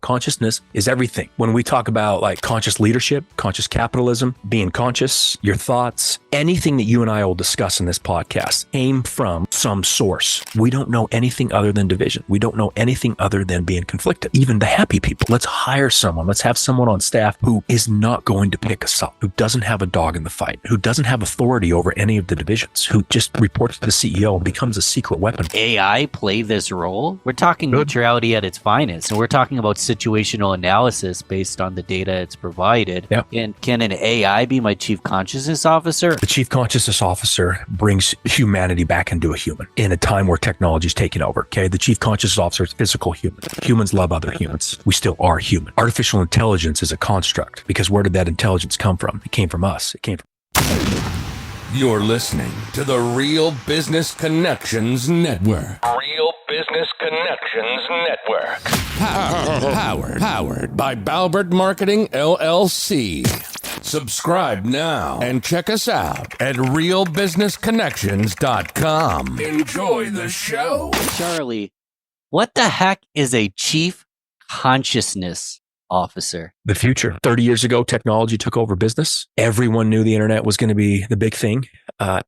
Consciousness is everything. When we talk about like conscious leadership, conscious capitalism, being conscious, your thoughts, anything that you and I will discuss in this podcast came from some source. We don't know anything other than division. We don't know anything other than being conflicted. Even the happy people. Let's hire someone. Let's have someone on staff who is not going to pick us up, who doesn't have a dog in the fight, who doesn't have authority over any of the divisions, who just reports to the CEO and becomes a secret weapon. AI play this role? We're talking neutrality at its finest, and we're talking about situational analysis based on the data it's provided. Yep. And can an AI be my chief consciousness officer? The chief consciousness officer brings humanity back into a human in a time where technology is taking over. Okay. The chief consciousness officer is physical human. Humans love other humans. We still are human. Artificial intelligence is a construct because where did that intelligence come from? It came from us. It came from. You're listening to the Real Business Connections Network. Real Business Connections Network. Powered by Balbert Marketing, LLC. Subscribe now and check us out at realbusinessconnections.com. Enjoy the show. Charlie, what the heck is a chief consciousness officer? The future. 30 years ago, technology took over business. Everyone knew the internet was going to be the big thing.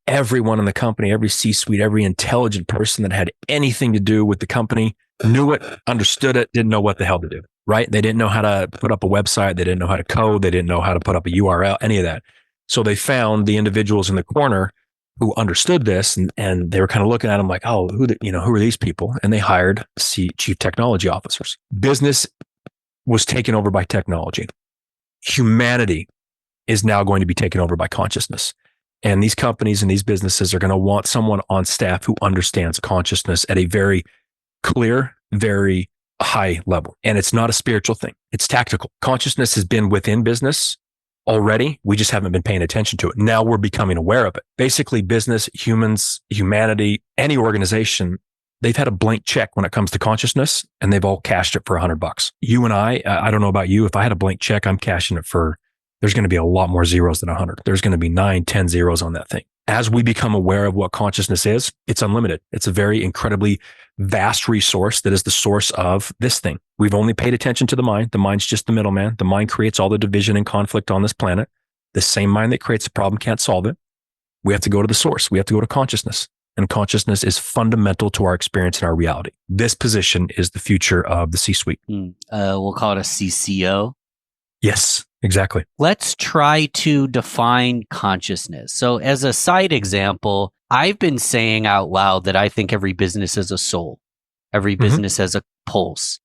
Everyone in the company, every C-suite, every intelligent person that had anything to do with the company knew it, understood it, didn't know what the hell to do, right? They didn't know how to put up a website. They didn't know how to code. They didn't know how to put up a URL, any of that. So they found the individuals in the corner who understood this, and they were kind of looking at them like, oh, who are these people? And they hired chief technology officers. Business was taken over by technology. Humanity is now going to be taken over by consciousness. And these companies and these businesses are going to want someone on staff who understands consciousness at a very clear, very high level. And it's not a spiritual thing. It's tactical. Consciousness has been within business already. We just haven't been paying attention to it. Now we're becoming aware of it. Basically, business, humans, humanity, any organization, they've had a blank check when it comes to consciousness, and they've all cashed it for $100. You and I don't know about you. If I had a blank check, I'm cashing it for, there's going to be a lot more zeros than 100. There's going to be 9, 10 zeros on that thing. As we become aware of what consciousness is, it's unlimited. It's a very incredibly vast resource that is the source of this thing. We've only paid attention to the mind. The mind's just the middleman. The mind creates all the division and conflict on this planet. The same mind that creates the problem can't solve it. We have to go to the source. We have to go to consciousness. And consciousness is fundamental to our experience and our reality. This position is the future of the C-suite. We'll call it a CCO. Yes, exactly. Let's try to define consciousness. So as a side example, I've been saying out loud that I think every business has a soul. Every business has a pulse.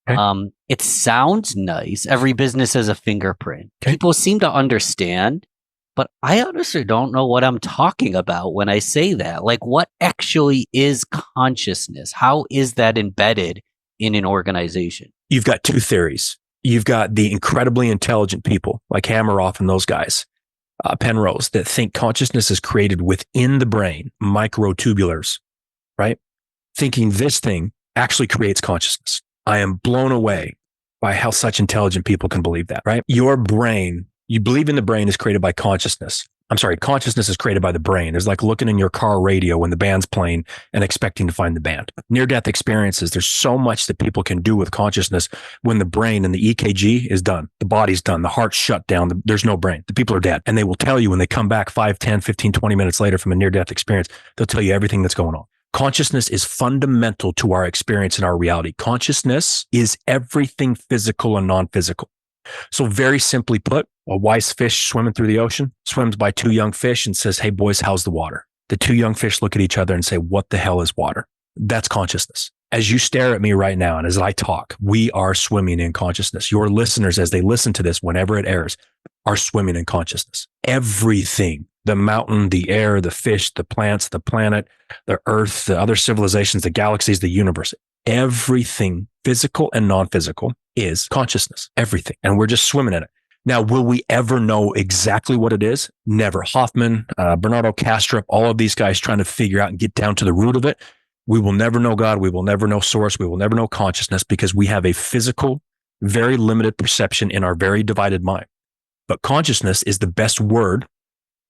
Okay. It sounds nice. Every business has a fingerprint. Okay. People seem to understand, but I honestly don't know what I'm talking about when I say that. Like, what actually is consciousness? How is that embedded in an organization? You've got two theories. You've got the incredibly intelligent people like Hameroff and those guys, Penrose, that think consciousness is created within the brain, microtubulars, right? Thinking this thing actually creates consciousness. I am blown away by how such intelligent people can believe that, right? Your brain, you believe in the brain is created by consciousness. I'm sorry, consciousness is created by the brain. It's like looking in your car radio when the band's playing and expecting to find the band. Near-death experiences, there's so much that people can do with consciousness when the brain and the EKG is done. The body's done. The heart's shut down. There's no brain. The people are dead. And they will tell you when they come back 5, 10, 15, 20 minutes later from a near-death experience, they'll tell you everything that's going on. Consciousness is fundamental to our experience and our reality. Consciousness is everything physical and non-physical. So very simply put, a wise fish swimming through the ocean swims by two young fish and says, hey boys, how's the water? The two young fish look at each other and say, what the hell is water? That's consciousness. As you stare at me right now and as I talk, we are swimming in consciousness. Your listeners, as they listen to this, whenever it airs, are swimming in consciousness. Everything, the mountain, the air, the fish, the plants, the planet, the earth, the other civilizations, the galaxies, the universe, everything physical and non-physical is consciousness, everything. And we're just swimming in it. Now, will we ever know exactly what it is? Never. Hoffman, Bernardo Kastrup, all of these guys trying to figure out and get down to the root of it. We will never know God. We will never know source. We will never know consciousness because we have a physical, very limited perception in our very divided mind. But consciousness is the best word,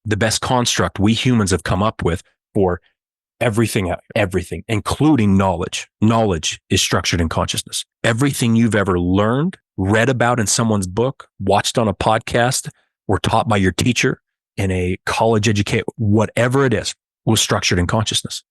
the best construct we humans have come up with for everything out, everything, including knowledge. Knowledge is structured in consciousness. Everything you've ever learned, read about in someone's book, watched on a podcast, or taught by your teacher in a college education, whatever it is, was structured in consciousness.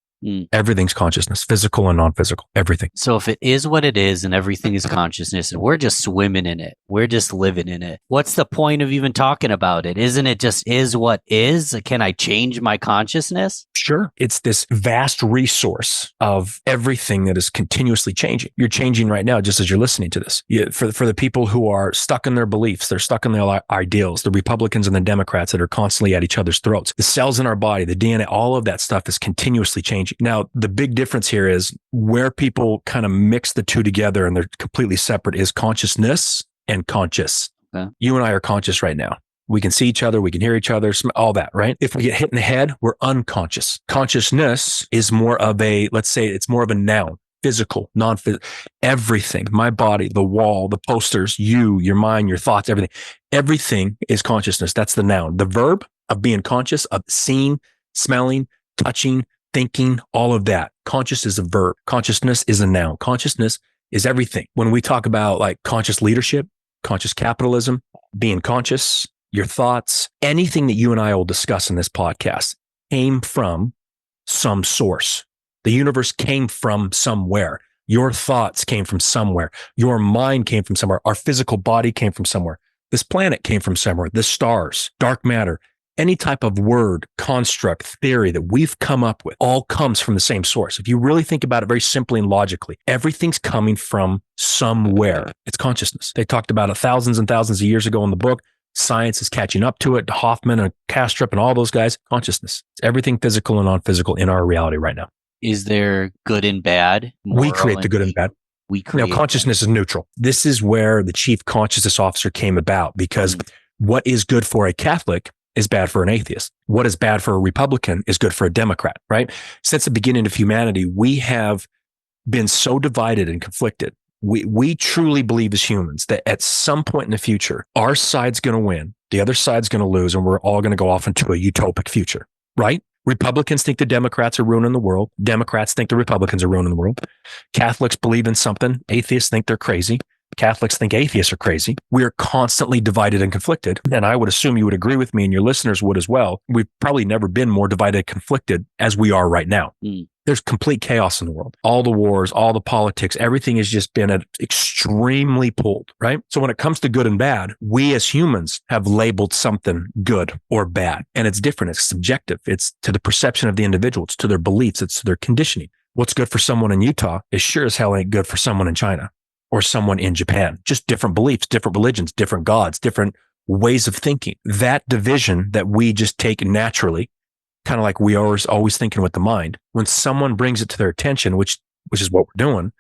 Everything's consciousness, physical and non-physical, everything. So if it is what it is and everything is consciousness and we're just swimming in it, we're just living in it, what's the point of even talking about it? Isn't it just is what is? Can I change my consciousness? Sure. It's this vast resource of everything that is continuously changing. You're changing right now just as you're listening to this. For the people who are stuck in their beliefs, they're stuck in their ideals, the Republicans and the Democrats that are constantly at each other's throats. The cells in our body, the DNA, all of that stuff is continuously changing. Now, the big difference here is where people kind of mix the two together and they're completely separate is consciousness and conscious. Okay. You and I are conscious right now. We can see each other. We can hear each other, all that, right? If we get hit in the head, we're unconscious. Consciousness is more of let's say it's more of a noun, physical, non-physical, everything, my body, the wall, the posters, you, your mind, your thoughts, everything. Everything is consciousness. That's the noun. The verb of being conscious, of seeing, smelling, touching, thinking, all of that. Conscious is a verb. Consciousness is a noun. Consciousness is everything. When we talk about like conscious leadership, conscious capitalism, being conscious, your thoughts, anything that you and I will discuss in this podcast came from some source. The universe came from somewhere. Your thoughts came from somewhere. Your mind came from somewhere. Our physical body came from somewhere. This planet came from somewhere. The stars, dark matter, any type of word, construct, theory that we've come up with all comes from the same source. If you really think about it very simply and logically, everything's coming from somewhere. It's consciousness. They talked about it thousands and thousands of years ago in the book. Science is catching up to it. Hoffman and Kastrup and all those guys, consciousness. It's everything physical and non-physical in our reality right now. Is there good and bad? We create the good and bad. We create consciousness is neutral. This is where the chief consciousness officer came about because what is good for a Catholic is bad for an atheist. What is bad for a Republican is good for a Democrat, right? Since the beginning of humanity, we have been so divided and conflicted. We truly believe as humans that at some point in the future, our side's going to win, the other side's going to lose, and we're all going to go off into a utopic future, right? Republicans think the Democrats are ruining the world. Democrats think the Republicans are ruining the world. Catholics believe in something. Atheists think they're crazy. Catholics think atheists are crazy. We are constantly divided and conflicted. And I would assume you would agree with me and your listeners would as well. We've probably never been more divided and conflicted as we are right now. There's complete chaos in the world. All the wars, all the politics, everything has just been extremely pulled, right? So when it comes to good and bad, we as humans have labeled something good or bad. And it's different. It's subjective. It's to the perception of the individual. It's to their beliefs. It's to their conditioning. What's good for someone in Utah is sure as hell ain't good for someone in China or someone in Japan. Just different beliefs, different religions, different gods, different ways of thinking. That division that we just take naturally, kind of like we are always thinking with the mind, when someone brings it to their attention, which is what we're doing,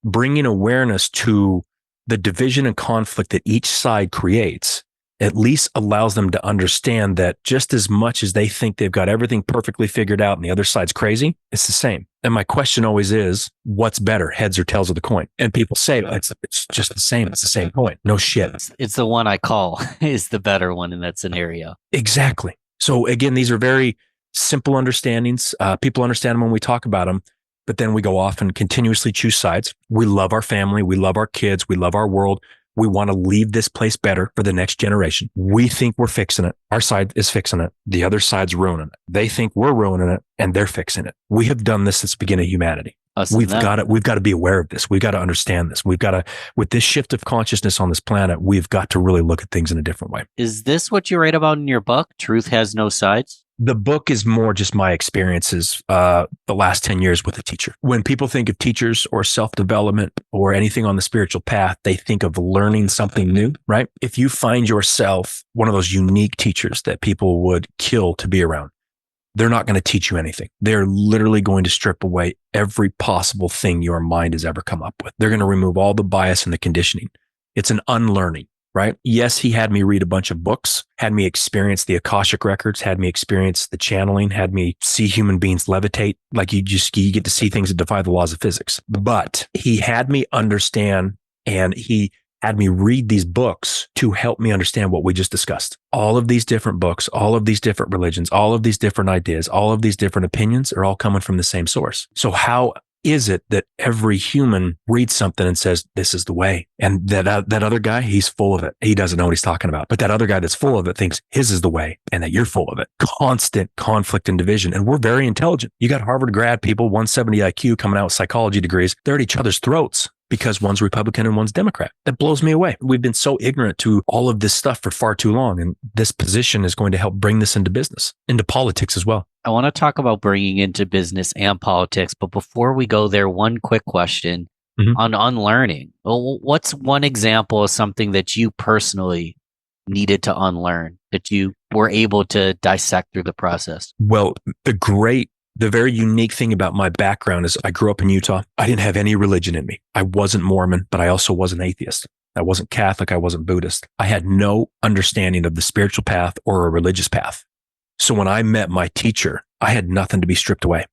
bringing awareness to the division and conflict that each side creates, at least allows them to understand that just as much as they think they've got everything perfectly figured out and the other side's crazy, it's the same. And my question always is, what's better, heads or tails of the coin? And people say, it's just the same. It's the same coin. No shit. It's the one I call is the better one in that scenario. Exactly. So again, these are very simple understandings. People understand them when we talk about them, but then we go off and continuously choose sides. We love our family. We love our kids. We love our world. We want to leave this place better for the next generation. We think we're fixing it. Our side is fixing it. The other side's ruining it. They think we're ruining it and they're fixing it. We have done this since the beginning of humanity. We've got to be aware of this. We've got to understand this. We've got to, with this shift of consciousness on this planet, we've got to really look at things in a different way. Is this what you write about in your book? Truth has no sides? The book is more just my experiences the last 10 years with a teacher. When people think of teachers or self-development or anything on the spiritual path, they think of learning something new, right? If you find yourself one of those unique teachers that people would kill to be around, they're not going to teach you anything. They're literally going to strip away every possible thing your mind has ever come up with. They're going to remove all the bias and the conditioning. It's an unlearning. Right? Yes, he had me read a bunch of books, had me experience the Akashic records, had me experience the channeling, had me see human beings levitate. Like you get to see things that defy the laws of physics. But he had me understand and he had me read these books to help me understand what we just discussed. All of these different books, all of these different religions, all of these different ideas, all of these different opinions are all coming from the same source. So how is it that every human reads something and says, this is the way? And that other guy, he's full of it. He doesn't know what he's talking about. But that other guy that's full of it thinks his is the way and that you're full of it. Constant conflict and division. And we're very intelligent. You got Harvard grad people, 170 IQ coming out with psychology degrees. They're at each other's throats because one's Republican and one's Democrat. That blows me away. We've been so ignorant to all of this stuff for far too long. And this position is going to help bring this into business, into politics as well. I want to talk about bringing into business and politics, but before we go there, one quick question on unlearning. Well, what's one example of something that you personally needed to unlearn that you were able to dissect through the process? Well, the very unique thing about my background is I grew up in Utah. I didn't have any religion in me. I wasn't Mormon, but I also wasn't atheist. I wasn't Catholic. I wasn't Buddhist. I had no understanding of the spiritual path or a religious path. So when I met my teacher, I had nothing to be stripped away.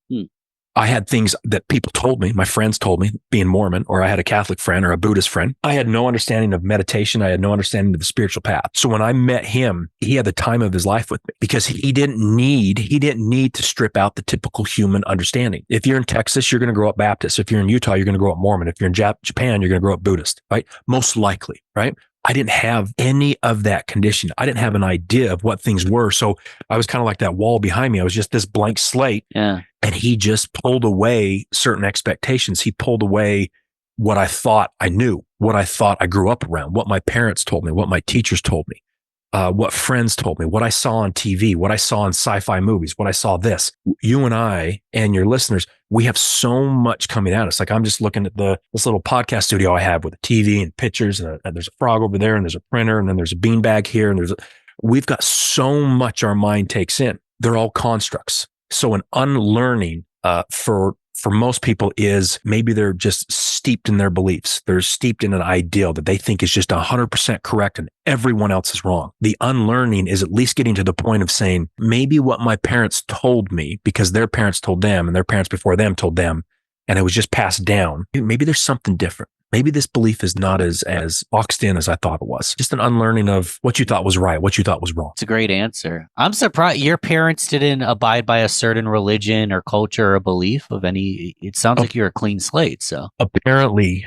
I had things that people told me, my friends told me, being Mormon, or I had a Catholic friend or a Buddhist friend. I had no understanding of meditation. I had no understanding of the spiritual path. So when I met him, he had the time of his life with me because he didn't need to strip out the typical human understanding. If you're in Texas, you're going to grow up Baptist. If you're in Utah, you're going to grow up Mormon. If you're in Japan, you're going to grow up Buddhist, right? Most likely, right? I didn't have any of that condition. I didn't have an idea of what things were. So I was kind of like that wall behind me. I was just this blank slate. Yeah. And he just pulled away certain expectations. He pulled away what I thought I knew, what I thought I grew up around, what my parents told me, what my teachers told me, what friends told me, what I saw on TV, what I saw in sci-fi movies, what I saw this. You and I and your listeners, we have so much coming at us. Like I'm just looking at this little podcast studio I have with a TV and pictures, and there's a frog over there, and there's a printer, and then there's a beanbag here, and we've got so much our mind takes in. They're all constructs. So an unlearning for most people is maybe they're just steeped in their beliefs. They're steeped in an ideal that they think is just 100% correct and everyone else is wrong. The unlearning is at least getting to the point of saying, maybe what my parents told me because their parents told them and their parents before them told them, and it was just passed down. Maybe there's something different. Maybe this belief is not as boxed in as I thought it was. Just an unlearning of what you thought was right, what you thought was wrong. It's a great answer. I'm surprised your parents didn't abide by a certain religion or culture or belief of any. It sounds like you're a clean slate. So apparently,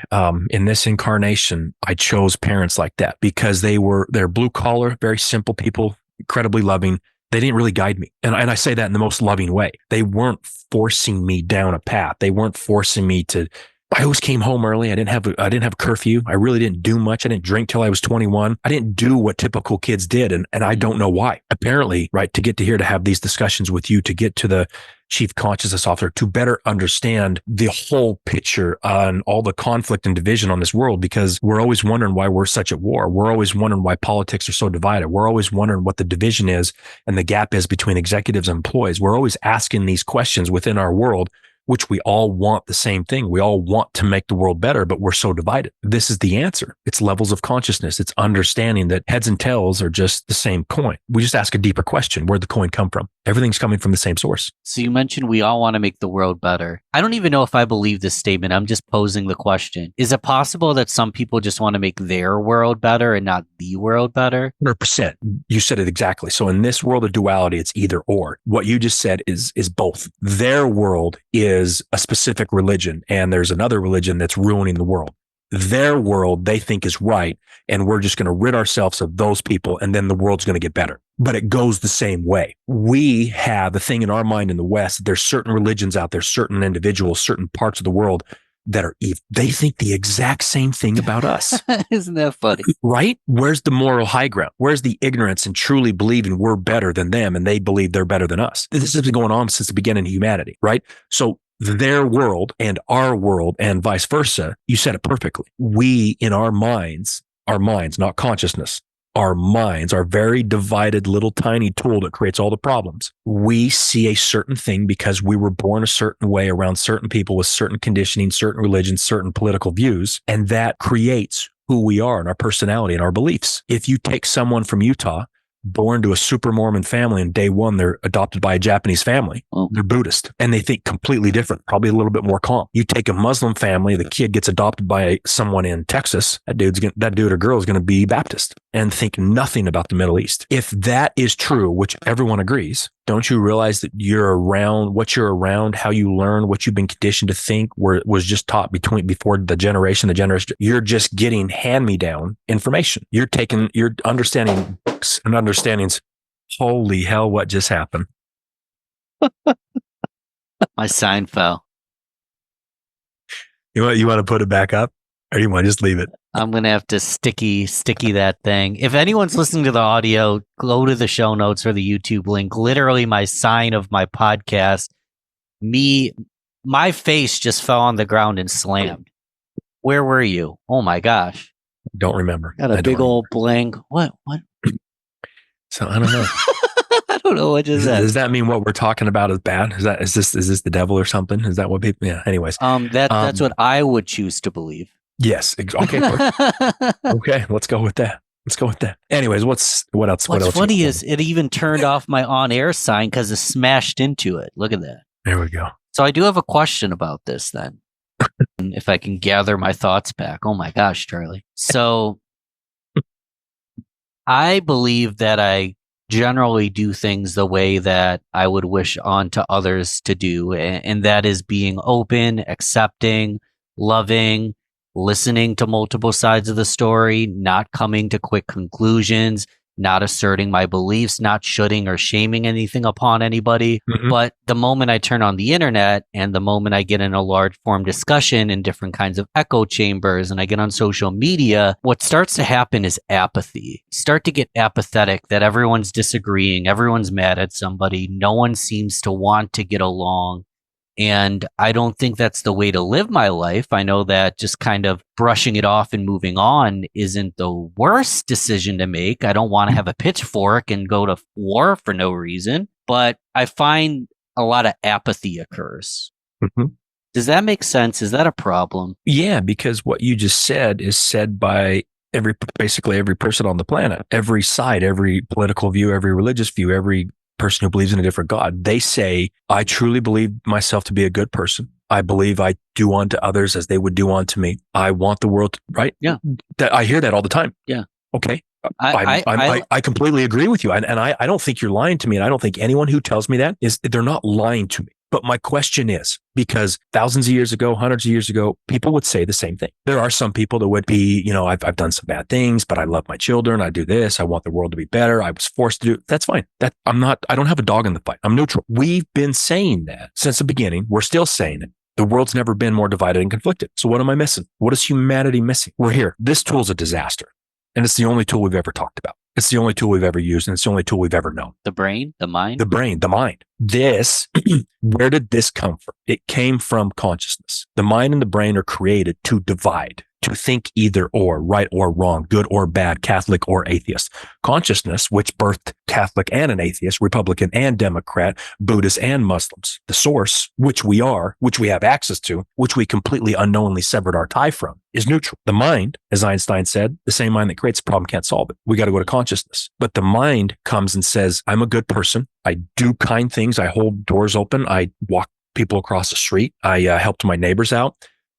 in this incarnation, I chose parents like that because they're blue collar, very simple people, incredibly loving. They didn't really guide me. And I say that in the most loving way. They weren't forcing me down a path. They weren't forcing me to. I always came home early. I didn't have a curfew. I really didn't do much. I didn't drink till I was 21. I didn't do what typical kids did. And I don't know why. Apparently, right, to get to here, to have these discussions with you, to get to the chief consciousness officer, to better understand the whole picture on all the conflict and division on this world, because we're always wondering why we're such at war. We're always wondering why politics are so divided. We're always wondering what the division is and the gap is between executives and employees. We're always asking these questions within our world, which we all want the same thing. We all want to make the world better, but we're so divided. This is the answer. It's levels of consciousness. It's understanding that heads and tails are just the same coin. We just ask a deeper question. Where'd the coin come from? Everything's coming from the same source. So you mentioned we all want to make the world better. I don't even know if I believe this statement. I'm just posing the question. Is it possible that some people just want to make their world better and not the world better? 100%. You said it exactly. So in this world of duality, it's either or. What you just said is both. Their world is a specific religion, and there's another religion that's ruining the world. Their world they think is right, and we're just going to rid ourselves of those people, and then the world's going to get better. But it goes the same way. We have a thing in our mind in the West. There's certain religions out there, certain individuals, certain parts of the world that are evil. They think the exact same thing about us. Isn't that funny? Right? Where's the moral high ground? Where's the ignorance and truly believing we're better than them and they believe they're better than us? This has been going on since the beginning of humanity, right? So their world and our world and vice versa, you said it perfectly. We in our minds, not consciousness, our minds, our very divided little tiny tool that creates all the problems. We see a certain thing because we were born a certain way around certain people with certain conditioning, certain religions, certain political views, and that creates who we are and our personality and our beliefs. If you take someone from Utah born to a super Mormon family, and day one, they're adopted by a Japanese family. Oh. They're Buddhist, and they think completely different, probably a little bit more calm. You take a Muslim family, the kid gets adopted by someone in Texas, that dude or girl is going to be Baptist and think nothing about the Middle East. If that is true, which everyone agrees, don't you realize that what you're around, how you learn, what you've been conditioned to think was just taught before the generation, you're just getting hand-me-down information. You're understanding books and understandings. Holy hell, what just happened? My sign fell. You want to put it back up, or you want to just leave it? I'm going to have to sticky that thing. If anyone's listening to the audio, go to the show notes or the YouTube link. Literally, my sign of my podcast, my face just fell on the ground and slammed. Where were you? Oh my gosh. Don't remember. Got a big old bling. What? So I don't know. I don't know what just Does that mean what we're talking about is bad? Is this the devil or something? Is that what people? Yeah. Anyways, that's what I would choose to believe. Yes. Okay. Okay. Let's go with that. Anyways, what else? What's funny is it even turned off my on-air sign because it smashed into it. Look at that. There we go. So I do have a question about this then. If I can gather my thoughts back. Oh my gosh, Charlie. So I believe that I generally do things the way that I would wish on to others to do. And that is being open, accepting, loving, listening to multiple sides of the story, not coming to quick conclusions, not asserting my beliefs, not shoulding or shaming anything upon anybody. Mm-hmm. But the moment I turn on the internet and the moment I get in a large form discussion in different kinds of echo chambers and I get on social media, what starts to happen is apathy. Start to get apathetic that everyone's disagreeing, everyone's mad at somebody, no one seems to want to get along. And I don't think that's the way to live my life. I know that just kind of brushing it off and moving on isn't the worst decision to make. I don't want to have a pitchfork and go to war for no reason, but I find a lot of apathy occurs. Mm-hmm. Does that make sense? Is that a problem? Yeah, because what you just said is said by basically every person on the planet, every side, every political view, every religious view, every person who believes in a different God. They say, I truly believe myself to be a good person. I believe I do unto others as they would do unto me. I want the world, right? Yeah. I hear that all the time. Yeah. Okay. I completely agree with you. And I don't think you're lying to me. And I don't think anyone who tells me that they're not lying to me. But my question is, because thousands of years ago, hundreds of years ago, people would say the same thing. There are some people that would be, I've done some bad things, but I love my children. I do this. I want the world to be better. I was forced to do it. That's fine. I don't have a dog in the fight. I'm neutral. We've been saying that since the beginning. We're still saying it. The world's never been more divided and conflicted. So what am I missing? What is humanity missing? We're here. This tool's a disaster. And it's the only tool we've ever talked about. It's the only tool we've ever used, and it's the only tool we've ever known. The brain, the mind? The brain, the mind. This, where did this come from? It came from consciousness. The mind and the brain are created to divide, to think either or, right or wrong, good or bad, Catholic or atheist. Consciousness, which birthed Catholic and an atheist, Republican and Democrat, Buddhist and Muslims. The source, which we are, which we have access to, which we completely unknowingly severed our tie from, is neutral. The mind, as Einstein said, the same mind that creates a problem can't solve it. We got to go to consciousness. But the mind comes and says, I'm a good person. I do kind things. I hold doors open. I walk people across the street. I helped my neighbors out.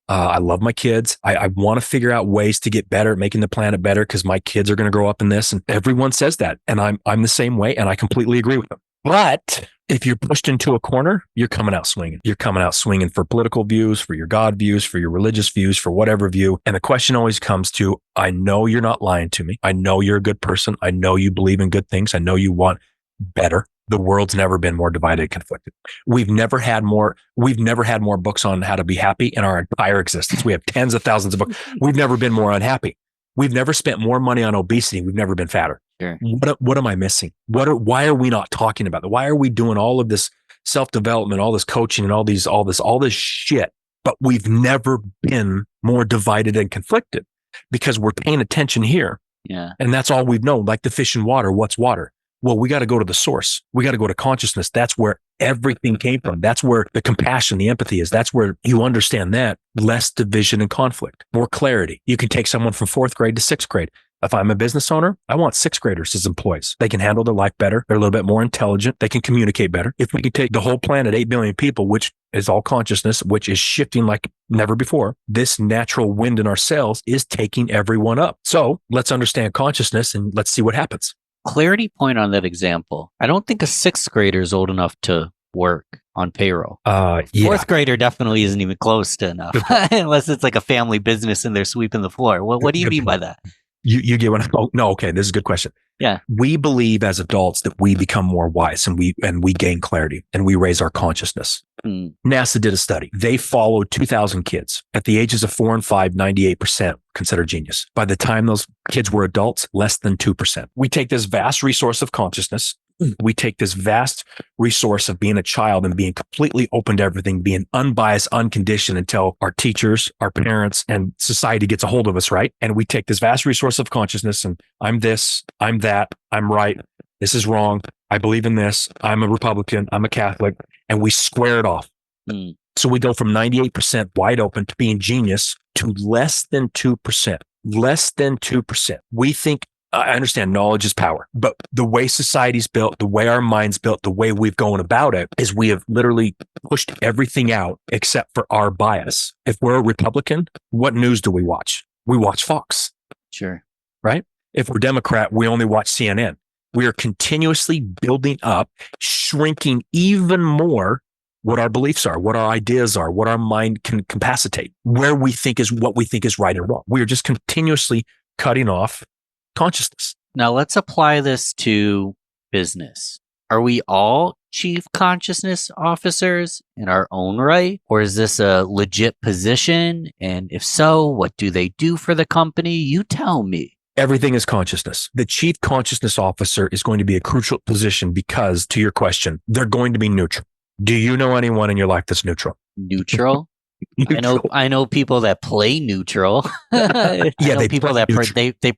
I love my kids. I want to figure out ways to get better at making the planet better because my kids are going to grow up in this. And everyone says that. And I'm the same way. And I completely agree with them. But if you're pushed into a corner, you're coming out swinging. You're coming out swinging for political views, for your God views, for your religious views, for whatever view. And the question always comes to, I know you're not lying to me. I know you're a good person. I know you believe in good things. I know you want better. The world's never been more divided and conflicted. We've never had more books on how to be happy in our entire existence. We have tens of thousands of books. We've never been more unhappy. We've never spent more money on obesity. We've never been fatter. Sure. What am I missing? Why are we not talking about that? Why are we doing all of this self-development, all this coaching and all this shit? But we've never been more divided and conflicted because we're paying attention here. Yeah. And that's all we've known. Like the fish in water. What's water? Well, we got to go to the source. We got to go to consciousness. That's where everything came from. That's where the compassion, the empathy is. That's where you understand that. Less division and conflict, more clarity. You can take someone from 4th grade to 6th grade. If I'm a business owner, I want sixth graders as employees. They can handle their life better. They're a little bit more intelligent. They can communicate better. If we can take the whole planet, 8 billion people, which is all consciousness, which is shifting like never before, this natural wind in our sails is taking everyone up. So let's understand consciousness and let's see what happens. Clarity point on that example. I don't think a sixth grader is old enough to work on payroll. Fourth grader definitely isn't even close to enough, unless it's like a family business and they're sweeping the floor. Well, what do you mean by that? You get what? Oh, no. Okay. This is a good question. Yeah. We believe as adults that we become more wise and we gain clarity and we raise our consciousness. NASA did a study. They followed 2,000 kids at the ages of 4 and 5, 98% considered genius. By the time those kids were adults, less than 2%. We take this vast resource of consciousness. We take this vast resource of being a child and being completely open to everything, being unbiased, unconditioned until our teachers, our parents, and society gets a hold of us, right? And we take this vast resource of consciousness and I'm this, I'm that, I'm right, this is wrong, I believe in this, I'm a Republican, I'm a Catholic, and we square it off. So we go from 98% wide open to being genius to less than 2%. Less than 2%. We think, I understand knowledge is power, but the way society's built, the way our mind's built, the way we've gone about it is we have literally pushed everything out except for our bias. If we're a Republican, what news do we watch? We watch Fox. Sure. Right? If we're Democrat, we only watch CNN. We are continuously building up, shrinking even more what our beliefs are, what our ideas are, what our mind can capacitate, where we think is what we think is right and wrong. We are just continuously cutting off consciousness. Now let's apply this to business. Are we all chief consciousness officers in our own right? Or is this a legit position? And if so, what do they do for the company? You tell me. Everything is consciousness. The chief consciousness officer is going to be a crucial position because, to your question, they're going to be neutral. Do you know anyone in your life that's neutral? Neutral? I know people that play neutral. They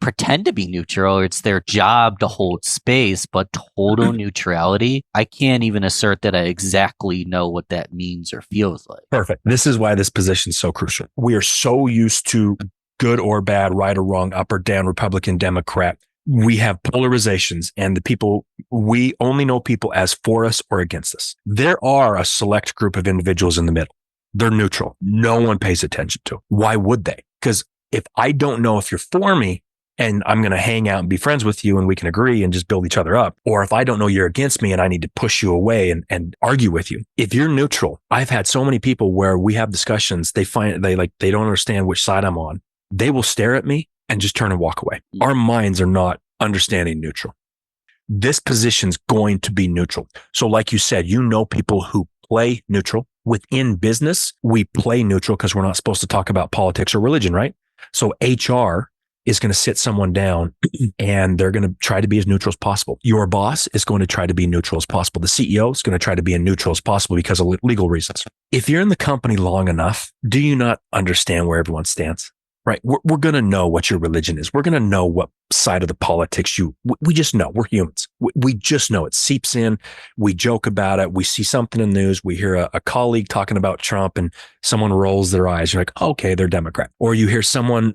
pretend to be neutral. It's their job to hold space, but total neutrality, I can't even assert that I exactly know what that means or feels like. Perfect. This is why this position is so crucial. We are so used to good or bad, right or wrong, up or down, Republican, Democrat. We have polarizations and we only know people as for us or against us. There are a select group of individuals in the middle. They're neutral. No one pays attention to. Why would they? Because if I don't know if you're for me and I'm going to hang out and be friends with you and we can agree and just build each other up, or if I don't know you're against me and I need to push you away and argue with you. If you're neutral, I've had so many people where we have discussions, they don't understand which side I'm on. They will stare at me and just turn and walk away. Our minds are not understanding neutral. This position's going to be neutral. So like you said, people who play neutral. Within business, we play neutral because we're not supposed to talk about politics or religion, right? So HR is going to sit someone down and they're going to try to be as neutral as possible. Your boss is going to try to be neutral as possible. The CEO is going to try to be as neutral as possible because of legal reasons. If you're in the company long enough, do you not understand where everyone stands? Right? We're going to know what your religion is. We're going to know what side of the politics we just know. We're humans. We just know it seeps in. We joke about it. We see something in the news. We hear a colleague talking about Trump and someone rolls their eyes. You're like, okay, they're Democrat. Or you hear someone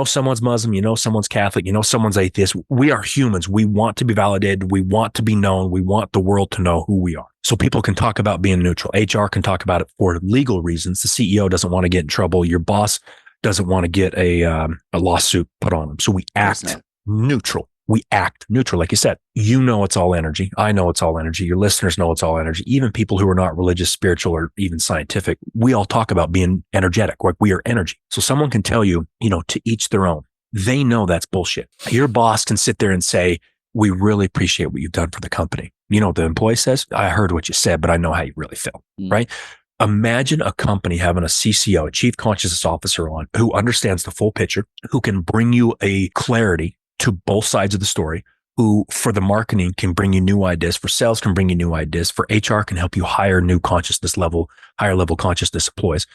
someone's Muslim, someone's Catholic, someone's atheist. We are humans. We want to be validated. We want to be known. We want the world to know who we are. So people can talk about being neutral. HR can talk about it for legal reasons. The CEO doesn't want to get in trouble. Your boss doesn't want to get a lawsuit put on them. So we act neutral. We act neutral. Like you said, it's all energy. I know it's all energy. Your listeners know it's all energy. Even people who are not religious, spiritual, or even scientific, we all talk about being energetic. Like we are energy. So someone can tell you, to each their own. They know that's bullshit. Your boss can sit there and say, we really appreciate what you've done for the company. You know what the employee says? I heard what you said, but I know how you really feel, right? Imagine a company having a CCO, a chief consciousness officer on, who understands the full picture, who can bring you a clarity to both sides of the story, who for the marketing can bring you new ideas, for sales can bring you new ideas, for HR can help you hire new higher level consciousness employees,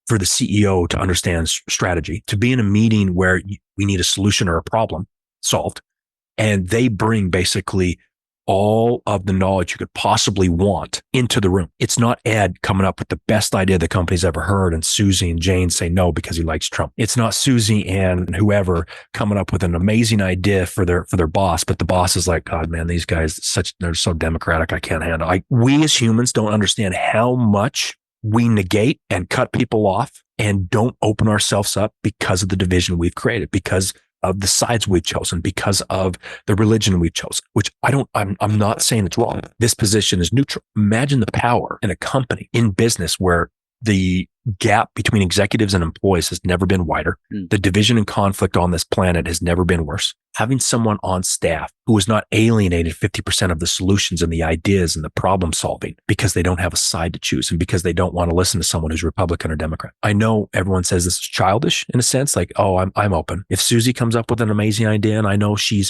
for the CEO to understand strategy, to be in a meeting where we need a solution or a problem solved. And they bring basically all of the knowledge you could possibly want into the room. It's not Ed coming up with the best idea the company's ever heard and Susie and Jane say no because he likes Trump. It's not Susie and whoever coming up with an amazing idea for their boss, but the boss is like, God, man, these guys, they're so democratic, I can't handle it. We as humans don't understand how much we negate and cut people off and don't open ourselves up because of the division we've created, because of the sides we've chosen, because of the religion we've chosen, which I'm not saying it's wrong. This position is neutral. Imagine the power in a company, in business, where the gap between executives and employees has never been wider. The division and conflict on this planet has never been worse. Having someone on staff who is not alienated 50% of the solutions and the ideas and the problem solving because they don't have a side to choose and because they don't want to listen to someone who's Republican or Democrat. I know everyone says this is childish in a sense, like, oh, I'm open. If Susie comes up with an amazing idea and I know she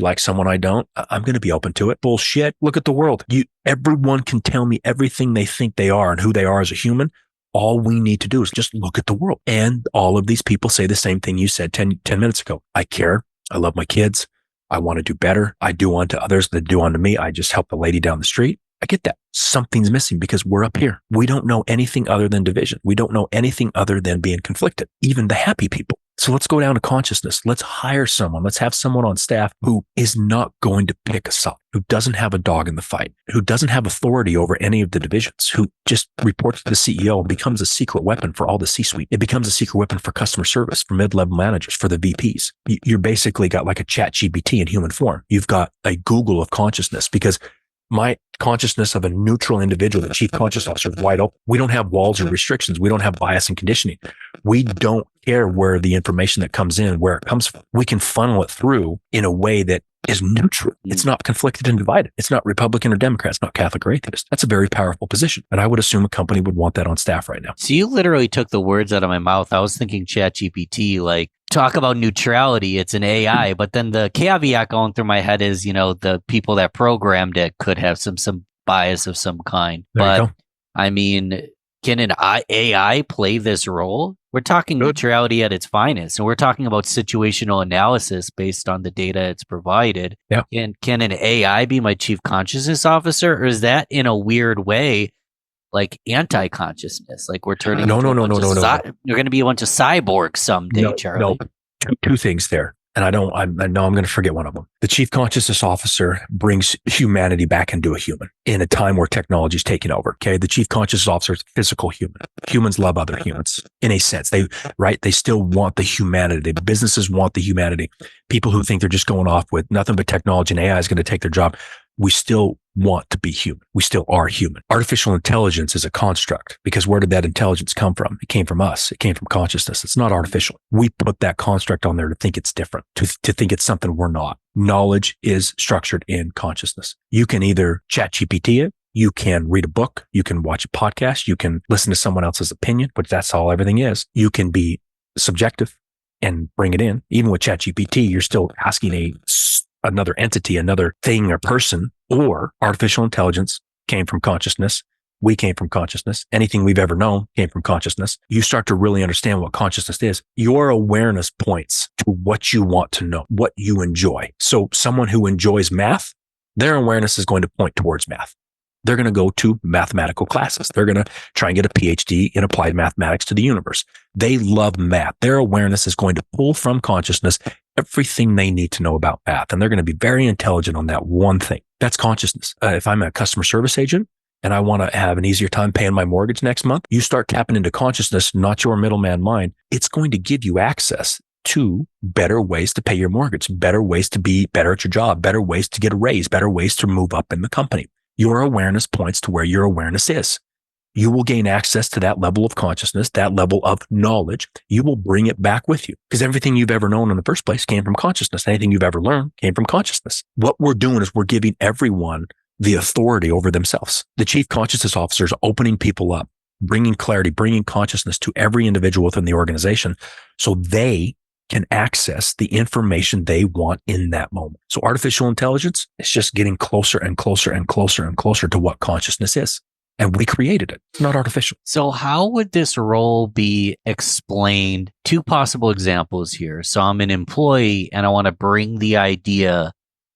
likes someone I don't, I'm going to be open to it. Bullshit. Look at the world. Everyone can tell me everything they think they are and who they are as a human. All we need to do is just look at the world. And all of these people say the same thing you said 10 minutes ago. I care. I love my kids. I want to do better. I do unto others that do unto me. I just helped the lady down the street. I get that. Something's missing because we're up here. We don't know anything other than division. We don't know anything other than being conflicted, even the happy people. So let's go down to consciousness. Let's hire someone. Let's have someone on staff who is not going to pick a side, who doesn't have a dog in the fight, who doesn't have authority over any of the divisions, who just reports to the CEO and becomes a secret weapon for all the C-suite. It becomes a secret weapon for customer service, for mid-level managers, for the VPs. You're basically got like a ChatGPT in human form. You've got a Google of consciousness, because my consciousness of a neutral individual, the chief conscious officer, is wide open. We don't have walls or restrictions. We don't have bias and conditioning. We don't care where the information that comes in, where it comes from. We can funnel it through in a way that is neutral. It's not conflicted and divided. It's not Republican or Democrat. It's not Catholic or atheist. That's a very powerful position. And I would assume a company would want that on staff right now. So you literally took the words out of my mouth. I was thinking ChatGPT, like, talk about neutrality. It's an AI. But then the caveat going through my head is, the people that programmed it could have some bias of some kind. But I mean, can an AI play this role? We're talking neutrality at its finest, and we're talking about situational analysis based on the data it's provided. Yeah. And can an AI be my chief consciousness officer, or is that in a weird way like anti-consciousness? Like we're turning no. You're going to be a bunch of cyborgs someday, Charlie. No. Two things there. And I know I'm going to forget one of them. The chief consciousness officer brings humanity back into a human in a time where technology is taking over. Okay. The chief consciousness officer is a physical human. Humans love other humans in a sense. They still want the humanity. The businesses want the humanity. People who think they're just going off with nothing but technology and AI is going to take their job. We still want to be human. We still are human. Artificial intelligence is a construct, because where did that intelligence come from? It came from us. It came from consciousness. It's not artificial. We put that construct on there to think it's different, to think it's something we're not. Knowledge is structured in consciousness. You can either chat GPT it, you can read a book, you can watch a podcast, you can listen to someone else's opinion, but that's all everything is. You can be subjective and bring it in. Even with ChatGPT, you're still asking another entity, another thing or person. Or artificial intelligence came from consciousness. We came from consciousness. Anything we've ever known came from consciousness. You start to really understand what consciousness is. Your awareness points to what you want to know, what you enjoy. So someone who enjoys math, their awareness is going to point towards math. They're going to go to mathematical classes. They're going to try and get a PhD in applied mathematics to the universe. They love math. Their awareness is going to pull from consciousness everything they need to know about math. And they're going to be very intelligent on that one thing. That's consciousness. If I'm a customer service agent and I want to have an easier time paying my mortgage next month, you start tapping into consciousness, not your middleman mind. It's going to give you access to better ways to pay your mortgage, better ways to be better at your job, better ways to get a raise, better ways to move up in the company. Your awareness points to where your awareness is. You will gain access to that level of consciousness, that level of knowledge. You will bring it back with you, because everything you've ever known in the first place came from consciousness. Anything you've ever learned came from consciousness. What we're doing is we're giving everyone the authority over themselves. The chief consciousness officer is opening people up, bringing clarity, bringing consciousness to every individual within the organization so they can access the information they want in that moment. So artificial intelligence is just getting closer and closer and closer and closer to what consciousness is. And we created it. It's not artificial. So how would this role be explained? Two possible examples here. So I'm an employee and I want to bring the idea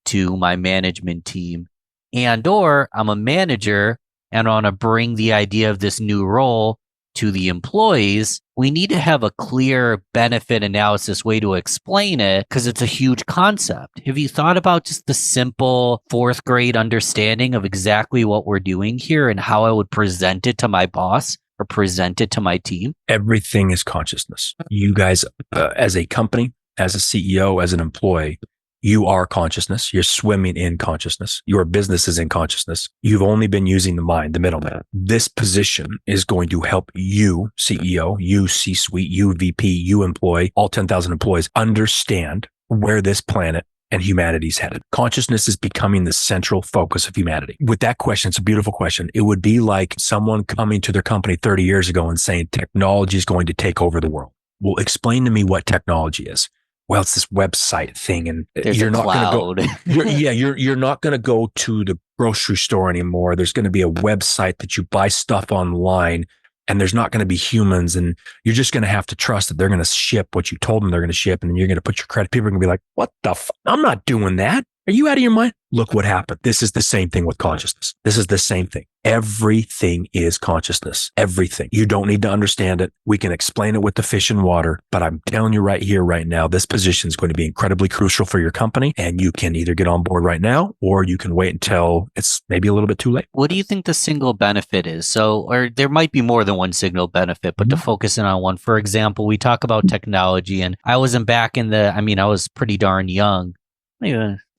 to my management team, or I'm a manager and I want to bring the idea of this new role to the employees. We need to have a clear benefit analysis way to explain it because it's a huge concept. Have you thought about just the simple fourth grade understanding of exactly what we're doing here and how I would present it to my boss or present it to my team? Everything is consciousness. You guys, as a company, as a CEO, as an employee, you are consciousness. You're swimming in consciousness. Your business is in consciousness. You've only been using the mind, the middleman. This position is going to help you, CEO, you C-suite, you VP, you employee, all 10,000 employees understand where this planet and humanity's headed. Consciousness is becoming the central focus of humanity. With that question, it's a beautiful question. It would be like someone coming to their company 30 years ago and saying technology is going to take over the world. Well, explain to me what technology is. Well, it's this website thing, and you're not going to go. You're not going to go to the grocery store anymore. There's going to be a website that you buy stuff online, and there's not going to be humans, and you're just going to have to trust that they're going to ship what you told them they're going to ship, and then you're going to put your credit. People are going to be like, "What the? I'm not doing that. Are you out of your mind?" Look what happened. This is the same thing with consciousness. This is the same thing. Everything is consciousness. Everything. You don't need to understand it. We can explain it with the fish and water, but I'm telling you right here, right now, this position is going to be incredibly crucial for your company, and you can either get on board right now, or you can wait until it's maybe a little bit too late. What do you think the single benefit is? So, or there might be more than one single benefit, but to focus in on one, for example, we talk about technology, and I wasn't back in I was pretty darn young.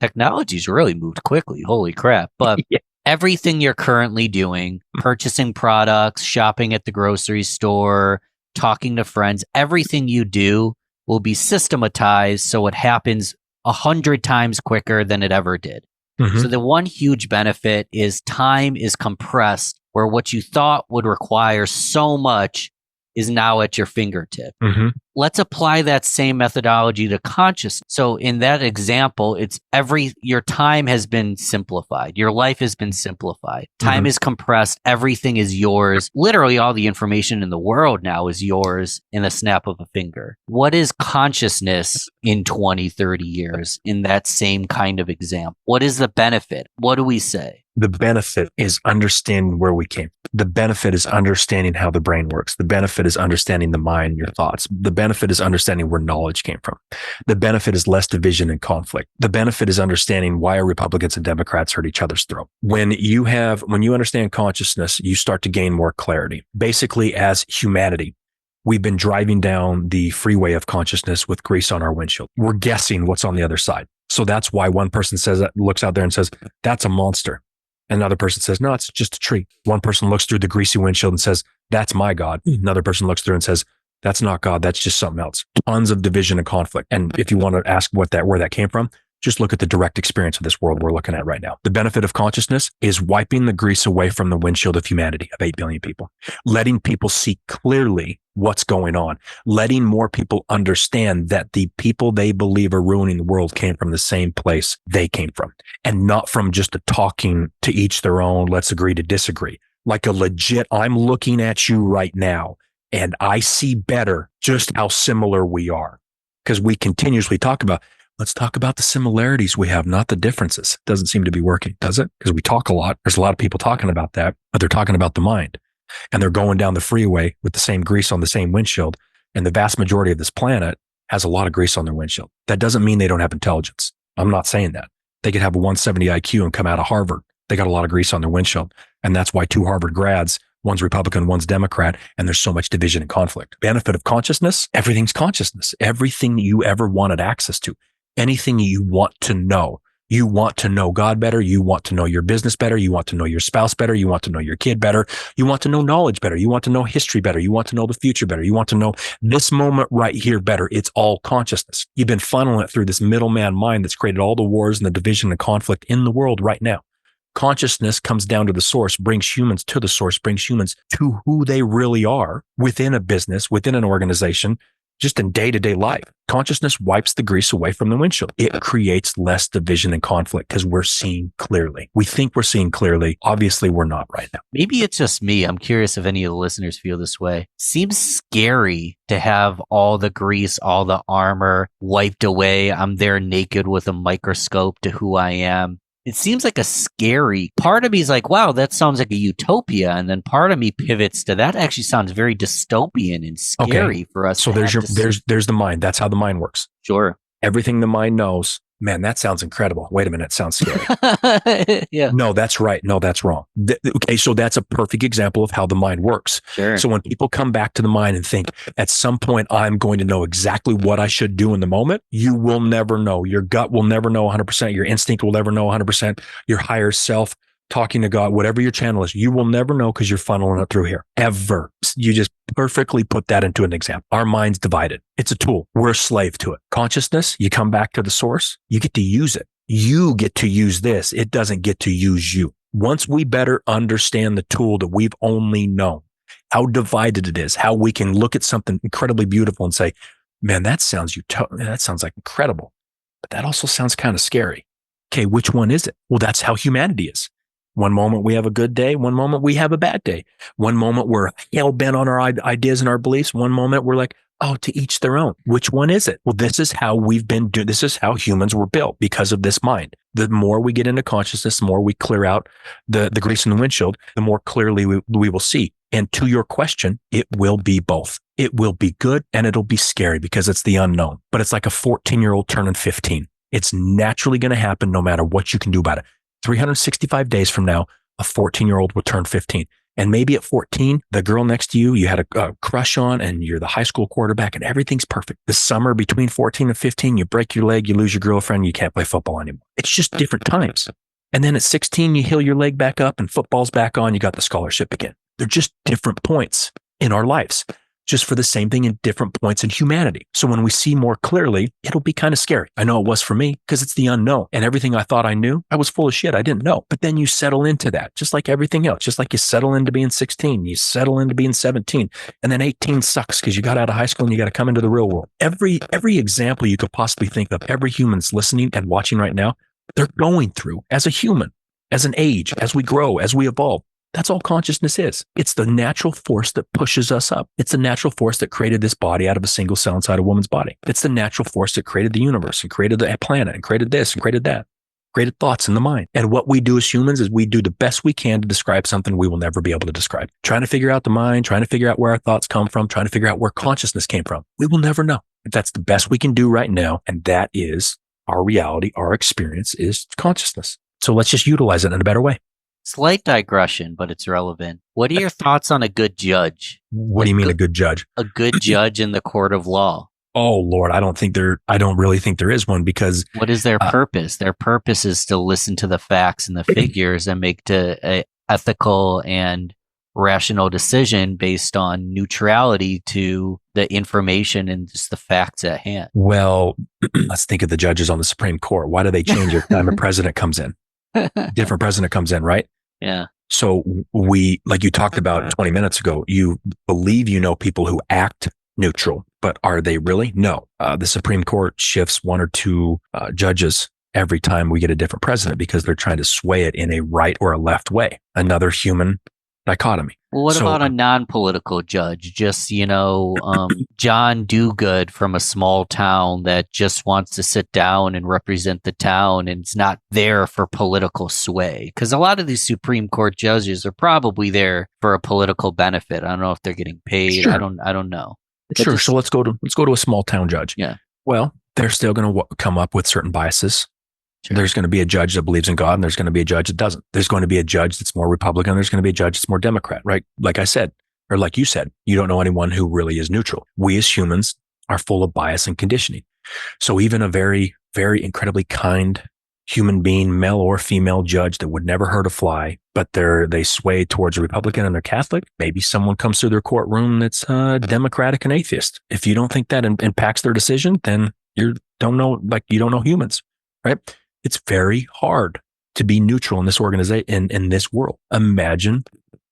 Technology's really moved quickly. Holy crap. But everything you're currently doing, purchasing products, shopping at the grocery store, talking to friends, everything you do will be systematized so it happens 100 times quicker than it ever did. So the one huge benefit is time is compressed, where what you thought would require so much is now at your fingertip. Let's apply that same methodology to consciousness. So in that example, your time has been simplified. Your life has been simplified. Time is compressed. Everything is yours. Literally all the information in the world now is yours in the snap of a finger. What is consciousness in 20, 30 years in that same kind of example? What is the benefit? What do we say? The benefit is understanding where we came. The benefit is understanding how the brain works. The benefit is understanding the mind, your thoughts. The benefit is understanding where knowledge came from. The benefit is less division and conflict. The benefit is understanding why Republicans and Democrats hurt each other's throat. When you understand consciousness, you start to gain more clarity. Basically, as humanity, we've been driving down the freeway of consciousness with grease on our windshield. We're guessing what's on the other side. So that's why one person looks out there and says, "That's a monster." Another person says, "No, it's just a tree." One person looks through the greasy windshield and says, "That's my God." Another person looks through and says, "That's not God. That's just something else." Tons of division and conflict. And if you want to ask where that came from, just look at the direct experience of this world we're looking at right now. The benefit of consciousness is wiping the grease away from the windshield of humanity of 8 billion people, letting people see clearly what's going on, letting more people understand that the people they believe are ruining the world came from the same place they came from, and not from just a talking to each their own, let's agree to disagree. Like a legit, I'm looking at you right now and I see better just how similar we are. Because we continuously talk about, let's talk about the similarities we have, not the differences. Doesn't seem to be working, does it? Because we talk a lot. There's a lot of people talking about that, but they're talking about the mind. And they're going down the freeway with the same grease on the same windshield. And the vast majority of this planet has a lot of grease on their windshield. That doesn't mean they don't have intelligence. I'm not saying that. They could have a 170 IQ and come out of Harvard. They got a lot of grease on their windshield. And that's why 2 Harvard grads, one's Republican, one's Democrat, and there's so much division and conflict. Benefit of consciousness, everything's consciousness. Everything that you ever wanted access to, anything you want to know. You want to know God better. You want to know your business better. You want to know your spouse better. You want to know your kid better. You want to know knowledge better. You want to know history better. You want to know the future better. You want to know this moment right here better. It's all consciousness. You've been funneling it through this middleman mind that's created all the wars and the division and conflict in the world right now. Consciousness comes down to the source, brings humans to the source, brings humans to who they really are within a business, within an organization, just in day-to-day life. Consciousness wipes the grease away from the windshield. It creates less division and conflict because we're seeing clearly. We think we're seeing clearly. Obviously, we're not right now. Maybe it's just me. I'm curious if any of the listeners feel this way. Seems scary to have all the grease, all the armor wiped away. I'm there naked with a microscope to who I am. It seems like a scary part of me is like, wow, that sounds like a utopia. And then part of me pivots to that actually sounds very dystopian and scary for us. So there's the mind. That's how the mind works. Sure. Everything the mind knows. Man, that sounds incredible. Wait a minute. It sounds scary. Yeah. No, that's right. No, that's wrong. Okay. So that's a perfect example of how the mind works. Sure. So when people come back to the mind and think at some point, I'm going to know exactly what I should do in the moment, you will never know. Your gut will never know 100%. Your instinct will never know 100%. Your higher self, talking to God, whatever your channel is, you will never know because you're funneling it through here. Ever. You just perfectly put that into an example. Our mind's divided. It's a tool. We're a slave to it. Consciousness, you come back to the source, you get to use it. You get to use this. It doesn't get to use you. Once we better understand the tool that we've only known, how divided it is, how we can look at something incredibly beautiful and say, man, that sounds like incredible, but that also sounds kind of scary. Okay, which one is it? Well, that's how humanity is. One moment we have a good day. One moment we have a bad day. One moment we're hell bent on our ideas and our beliefs. One moment we're like, oh, to each their own. Which one is it? Well, this is how we've been doing. This is how humans were built because of this mind. The more we get into consciousness, the more we clear out the grease in the windshield, the more clearly we will see. And to your question, it will be both. It will be good and it'll be scary because it's the unknown. But it's like a 14-year-old turning 15. It's naturally going to happen no matter what you can do about it. 365 days from now, a 14-year-old will turn 15. And maybe at 14, the girl next to you, you had a crush on and you're the high school quarterback and everything's perfect. The summer between 14 and 15, you break your leg, you lose your girlfriend, you can't play football anymore. It's just different times. And then at 16, you heal your leg back up and football's back on, you got the scholarship again. They're just different points in our lives, just for the same thing in different points in humanity. So when we see more clearly, it'll be kind of scary. I know it was for me because it's the unknown and everything I thought I knew, I was full of shit. I didn't know. But then you settle into that, just like everything else, just like you settle into being 16, you settle into being 17, and then 18 sucks because you got out of high school and you got to come into the real world. Every example you could possibly think of, every human's listening and watching right now, they're going through as a human, as an age, as we grow, as we evolve. That's all consciousness is. It's the natural force that pushes us up. It's the natural force that created this body out of a single cell inside a woman's body. It's the natural force that created the universe and created the planet and created this and created that, created thoughts in the mind. And what we do as humans is we do the best we can to describe something we will never be able to describe. Trying to figure out the mind, trying to figure out where our thoughts come from, trying to figure out where consciousness came from. We will never know. But that's the best we can do right now. And that is our reality, our experience is consciousness. So let's just utilize it in a better way. Slight digression, but it's relevant. What are your thoughts on a good judge? What do you mean a good judge? A good judge in the court of law. Oh Lord, I don't really think there is one because what is their purpose? Their purpose is to listen to the facts and the figures and make a ethical and rational decision based on neutrality to the information and just the facts at hand. Well, let's think of the judges on the Supreme Court. Why do they change every time a president comes in? Different president comes in, right? Yeah. So we, like you talked about 20 minutes ago, you believe you know people who act neutral, but are they really? No. The Supreme Court shifts one or two judges every time we get a different president because they're trying to sway it in a right or a left way. Another human dichotomy. Well, what about a non-political judge? Just, John Do-Good from a small town that just wants to sit down and represent the town and it's not there for political sway. Because a lot of these Supreme Court judges are probably there for a political benefit. I don't know if they're getting paid. Sure. I don't know. Sure. So let's go to a small town judge. Yeah. Well, they're still going to come up with certain biases. Sure. There's going to be a judge that believes in God and there's going to be a judge that doesn't. There's going to be a judge that's more Republican. There's going to be a judge that's more Democrat, right? Like I said, or like you said, you don't know anyone who really is neutral. We as humans are full of bias and conditioning. So even a very, very incredibly kind human being, male or female judge that would never hurt a fly, but they sway towards a Republican and they're Catholic, maybe someone comes through their courtroom that's Democratic and atheist. If you don't think that impacts their decision, then you don't know humans, right? It's very hard to be neutral in this organization, in this world. Imagine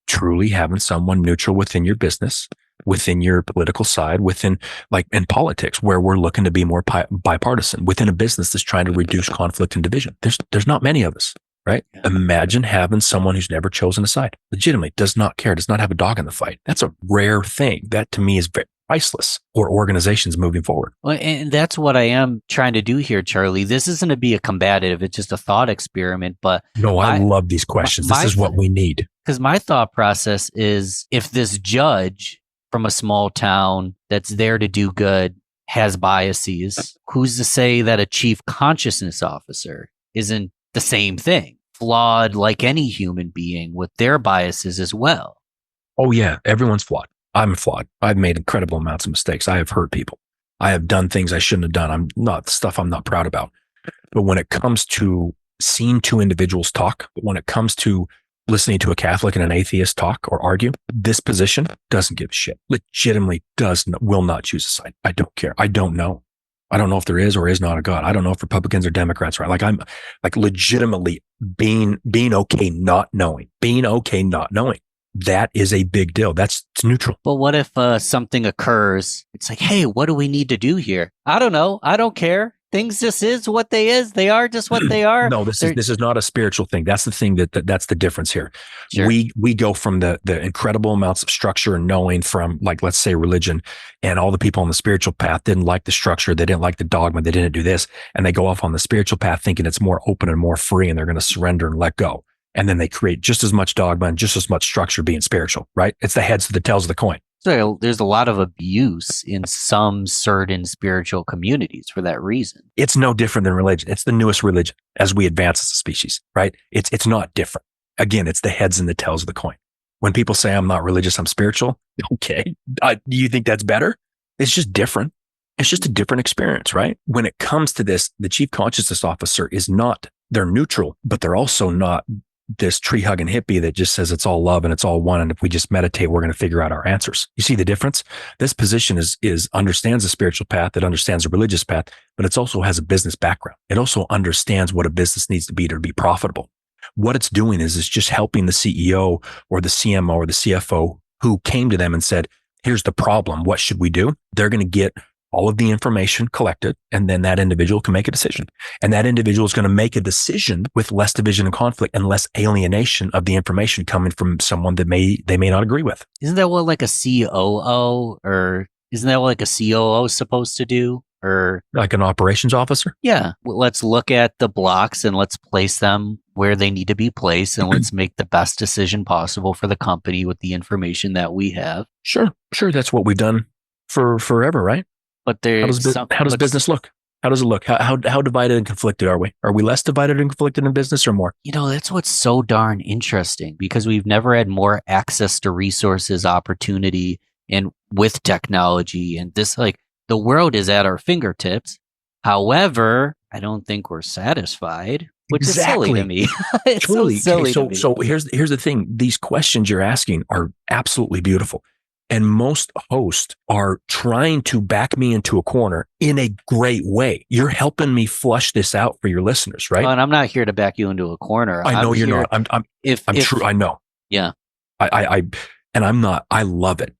truly having someone neutral within your business within your political side, within like in politics, where we're looking to be more bipartisan, within a business that's trying to reduce conflict and division. There's not many of us, right? Yeah. Imagine having someone who's never chosen a side, legitimately does not care, does not have a dog in the fight. That's a rare thing. That to me is very priceless for organizations moving forward. Well, and that's what I am trying to do here, Charlie. This isn't to be a combative. It's just a thought experiment. But no, I love these questions. This is what we need. Because my thought process is, if this judge from a small town that's there to do good has biases, who's to say that a chief consciousness officer isn't the same thing, flawed like any human being with their biases as well? Oh yeah, everyone's flawed. I'm flawed. I've made incredible amounts of mistakes. I have hurt people. I have done things I shouldn't have done. I'm not proud about. But when it comes to seeing two individuals talk, when it comes to listening to a Catholic and an atheist talk or argue, this position doesn't give a shit. Legitimately will not choose a side. I don't care. I don't know. I don't know if there is or is not a God. I don't know if Republicans or Democrats, right? Like I'm like legitimately being okay not knowing. That is a big deal. It's neutral. But what if something occurs? It's like, hey, what do we need to do here? I don't know. I don't care. Things just is what they is. They are just what they are. No, this is not a spiritual thing. That's the thing that's the difference here. Sure. We go from the incredible amounts of structure and knowing from, like, let's say religion, and all the people on the spiritual path didn't like the structure. They didn't like the dogma. They didn't do this. And they go off on the spiritual path thinking it's more open and more free, and they're going to surrender and let go. And then they create just as much dogma and just as much structure being spiritual, right? It's the heads to the tails of the coin. So there's a lot of abuse in some certain spiritual communities for that reason. It's no different than religion. It's the newest religion as we advance as a species, right? It's not different. Again, it's the heads and the tails of the coin. When people say I'm not religious, I'm spiritual. Okay. Do you think that's better? It's just different. It's just a different experience, right? When it comes to this, the chief consciousness officer they're neutral, but they're also not this tree hugging hippie that just says it's all love and it's all one. And if we just meditate, we're going to figure out our answers. You see the difference? This position understands the spiritual path. It understands the religious path, but it also has a business background. It also understands what a business needs to be profitable. What it's doing is it's just helping the CEO or the CMO or the CFO who came to them and said, here's the problem. What should we do? They're going to get all of the information collected, and then that individual can make a decision. And that individual is going to make a decision with less division and conflict and less alienation of the information coming from someone that they may not agree with. Isn't that what like a COO or isn't that what like a COO is supposed to do? Or like an operations officer? Yeah. Let's look at the blocks and let's place them where they need to be placed, and let's make the best decision possible for the company with the information that we have. Sure. That's what we've done for forever, right? But how does business look? How does it look? How divided and conflicted are we? Are we less divided and conflicted in business or more? That's what's so darn interesting, because we've never had more access to resources, opportunity, and with technology. And this, like, the world is at our fingertips. However, I don't think we're satisfied, which is silly to me. It's Truly. so silly to me. So here's the thing. These questions you're asking are absolutely beautiful. And most hosts are trying to back me into a corner in a great way. You're helping me flush this out for your listeners, right? And I'm not here to back you into a corner. I know you're not. I'm true. I know. Yeah. I'm not. I love it.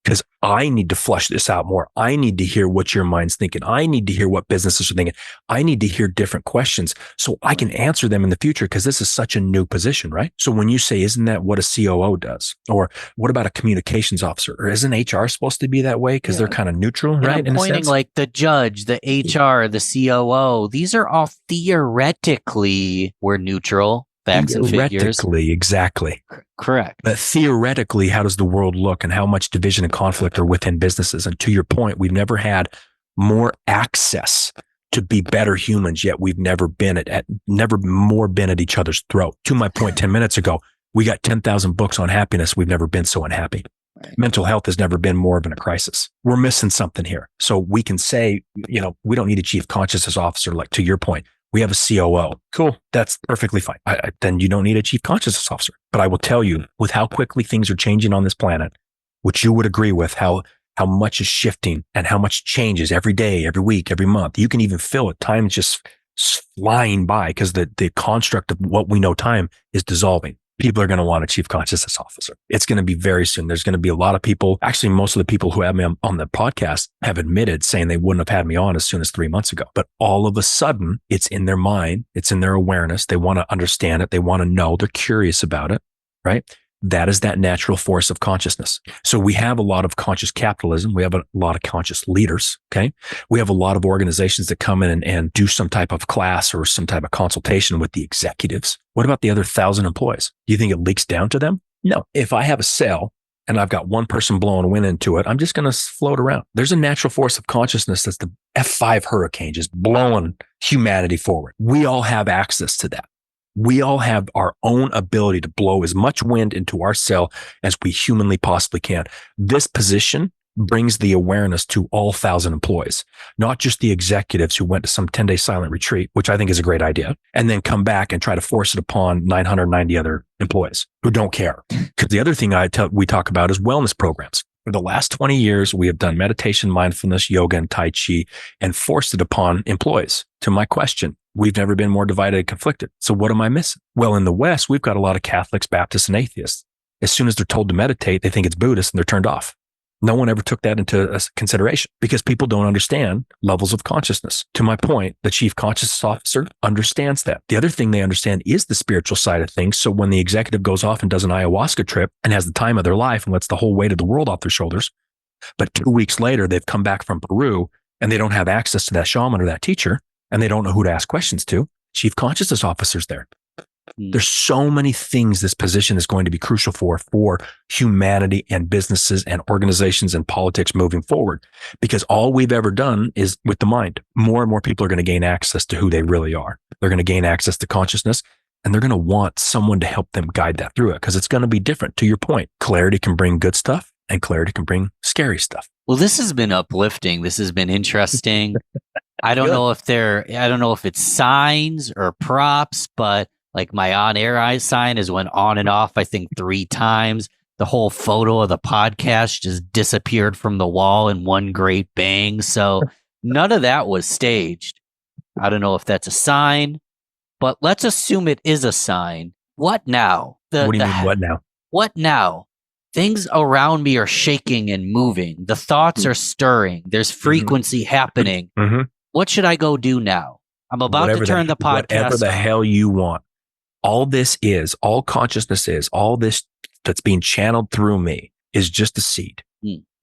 Because I need to flush this out more. I need to hear what your mind's thinking. I need to hear what businesses are thinking. I need to hear different questions so I can answer them in the future, because this is such a new position, right? So when you say, isn't that what a COO does? Or what about a communications officer? Or isn't HR supposed to be that way? Because they're kind of neutral, and right? I'm pointing like the judge, the HR, the COO. These are all theoretically we're neutral. Facts and figures. Theoretically, exactly. Correct. But theoretically, how does the world look, and how much division and conflict are within businesses? And to your point, we've never had more access to be better humans, yet we've never been never more been at each other's throat. To my point 10 minutes ago, we got 10,000 books on happiness. We've never been so unhappy. Right. Mental health has never been more of a crisis. We're missing something here. So we can say, we don't need a chief consciousness officer, like to your point. We have a COO. Cool. That's perfectly fine. Then you don't need a chief consciousness officer. But I will tell you, with how quickly things are changing on this planet, which you would agree with, how much is shifting and how much changes every day, every week, every month. You can even feel it. Time is just flying by because the construct of what we know time is dissolving. people are going to want a chief consciousness officer. It's going to be very soon. There's going to be a lot of people. Actually, most of the people who have me on the podcast have admitted saying they wouldn't have had me on as soon as 3 months ago. But all of a sudden, it's in their mind. It's in their awareness. They want to understand it. They want to know. They're curious about it, right? That is that natural force of consciousness. So we have a lot of conscious capitalism. We have a lot of conscious leaders. Okay. We have a lot of organizations that come in and do some type of class or some type of consultation with the executives. What about the other 1,000 employees? Do you think it leaks down to them? No. If I have a sale and I've got one person blowing wind into it, I'm just going to float around. There's a natural force of consciousness that's the F5 hurricane just blowing humanity forward. We all have access to that. We all have our own ability to blow as much wind into our sail as we humanly possibly can. This position brings the awareness to all 1,000 employees, not just the executives who went to some 10-day silent retreat, which I think is a great idea, and then come back and try to force it upon 990 other employees who don't care. Because the other thing we talk about is wellness programs. For the last 20 years, we have done meditation, mindfulness, yoga, and Tai Chi and forced it upon employees. To my question, we've never been more divided and conflicted. So what am I missing? Well, in the West, we've got a lot of Catholics, Baptists, and atheists. As soon as they're told to meditate, they think it's Buddhist and they're turned off. No one ever took that into consideration because people don't understand levels of consciousness. To my point, the chief consciousness officer understands that. The other thing they understand is the spiritual side of things. So when the executive goes off and does an ayahuasca trip and has the time of their life and lets the whole weight of the world off their shoulders, but 2 weeks later, they've come back from Peru and they don't have access to that shaman or that teacher and they don't know who to ask questions to, chief consciousness officer's there. There's so many things this position is going to be crucial for humanity and businesses and organizations and politics moving forward, because all we've ever done is with the mind. More and more people are going to gain access to who they really are. They're going to gain access to consciousness and they're going to want someone to help them guide that through it because it's going to be different. To your point, clarity can bring good stuff and clarity can bring scary stuff. Well, this has been uplifting. This has been interesting. I don't know if it's signs or props, but like my on-air eye sign has went on and off, I think 3 times. The whole photo of the podcast just disappeared from the wall in one great bang. So none of that was staged. I don't know if that's a sign, but let's assume it is a sign. What now? What do you mean, what now? What now? Things around me are shaking and moving. The thoughts are stirring. There's frequency happening. Mm-hmm. What should I go do now? I'm about to turn the podcast whatever the hell you want. All this is, all consciousness is, all this that's being channeled through me is just a seed.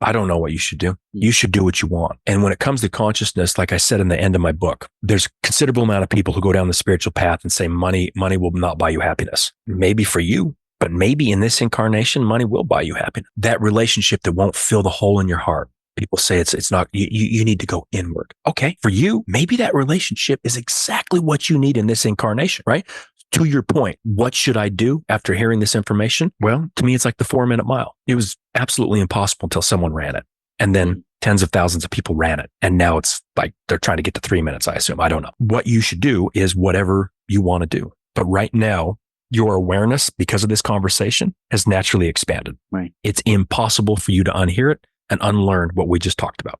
I don't know what you should do. You should do what you want. And when it comes to consciousness, like I said in the end of my book, there's a considerable amount of people who go down the spiritual path and say money will not buy you happiness. Maybe for you, but maybe in this incarnation, money will buy you happiness. That relationship that won't fill the hole in your heart. People say it's not, you need to go inward. Okay. For you, maybe that relationship is exactly what you need in this incarnation, right? To your point, what should I do after hearing this information? Well, to me, it's like the 4-minute mile. It was absolutely impossible until someone ran it. And then tens of thousands of people ran it. And now it's like they're trying to get to 3 minutes, I assume. I don't know. What you should do is whatever you want to do. But right now, your awareness, because of this conversation, has naturally expanded. Right. It's impossible for you to unhear it and unlearn what we just talked about.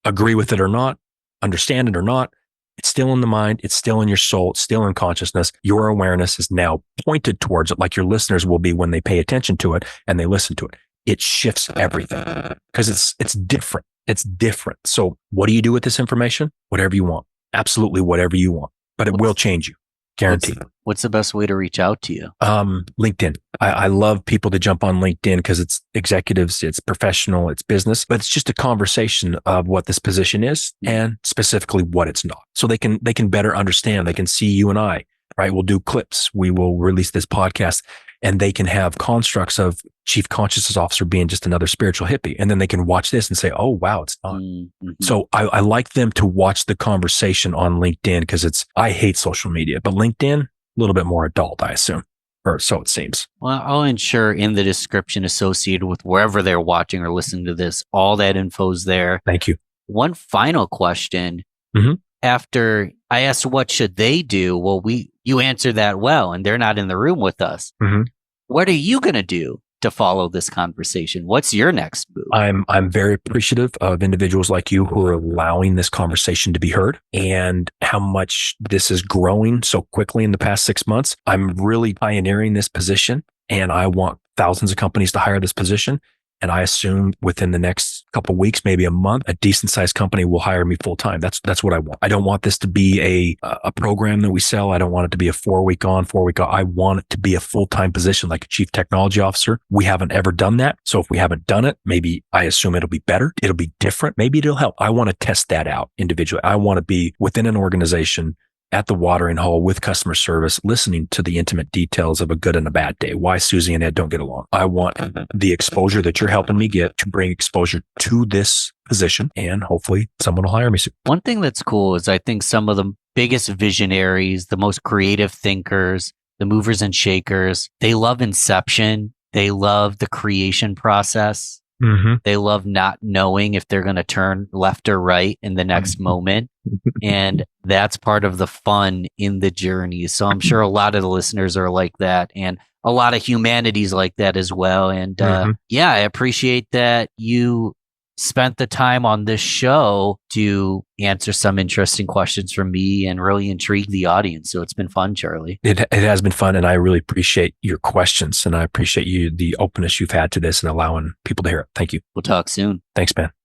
Agree with it or not, understand it or not, it's still in the mind. It's still in your soul. It's still in consciousness. Your awareness is now pointed towards it, like your listeners will be when they pay attention to it and they listen to it. It shifts everything because it's different. It's different. So what do you do with this information? Whatever you want. Absolutely whatever you want. But it will change you. Guaranteed. What's the best way to reach out to you? LinkedIn. I love people to jump on LinkedIn because it's executives, it's professional, it's business, but it's just a conversation of what this position is and specifically what it's not. So they can better understand. They can see you and I, right? We'll do clips. We will release this podcast and they can have constructs of chief consciousness officer being just another spiritual hippie. And then they can watch this and say, oh, wow, it's not. Mm-hmm. So I like them to watch the conversation on LinkedIn because I hate social media, but LinkedIn, a little bit more adult, I assume, or so it seems. Well, I'll ensure in the description associated with wherever they're watching or listening to this, all that info's there. Thank you. One final question. Mm-hmm. After I asked what should they do, well, you answered that well, and they're not in the room with us. Mm-hmm. What are you going to do to follow this conversation? What's your next move? I'm very appreciative of individuals like you who are allowing this conversation to be heard and how much this is growing so quickly in the past 6 months. I'm really pioneering this position, and I want thousands of companies to hire this position. And I assume within the next couple of weeks, maybe a month, a decent sized company will hire me full time. That's what I want. I don't want this to be a program that we sell. I don't want it to be a 4-week on, 4-week off. I want it to be a full time position like a chief technology officer. We haven't ever done that. So if we haven't done it, maybe I assume it'll be better. It'll be different. Maybe it'll help. I want to test that out individually. I want to be within an organization at the watering hole with customer service, listening to the intimate details of a good and a bad day. Why Susie and Ed don't get along. I want the exposure that you're helping me get to bring exposure to this position, and hopefully someone will hire me soon. One thing that's cool is I think some of the biggest visionaries, the most creative thinkers, the movers and shakers, they love inception. They love the creation process. Mm-hmm. They love not knowing if they're going to turn left or right in the next moment. And that's part of the fun in the journey. So I'm sure a lot of the listeners are like that, and a lot of humanity's like that as well. And yeah, I appreciate that you spent the time on this show to answer some interesting questions from me and really intrigue the audience. So it's been fun, Charley. It has been fun, and I really appreciate your questions, and I appreciate the openness you've had to this and allowing people to hear it. Thank you. We'll talk soon. Thanks, man.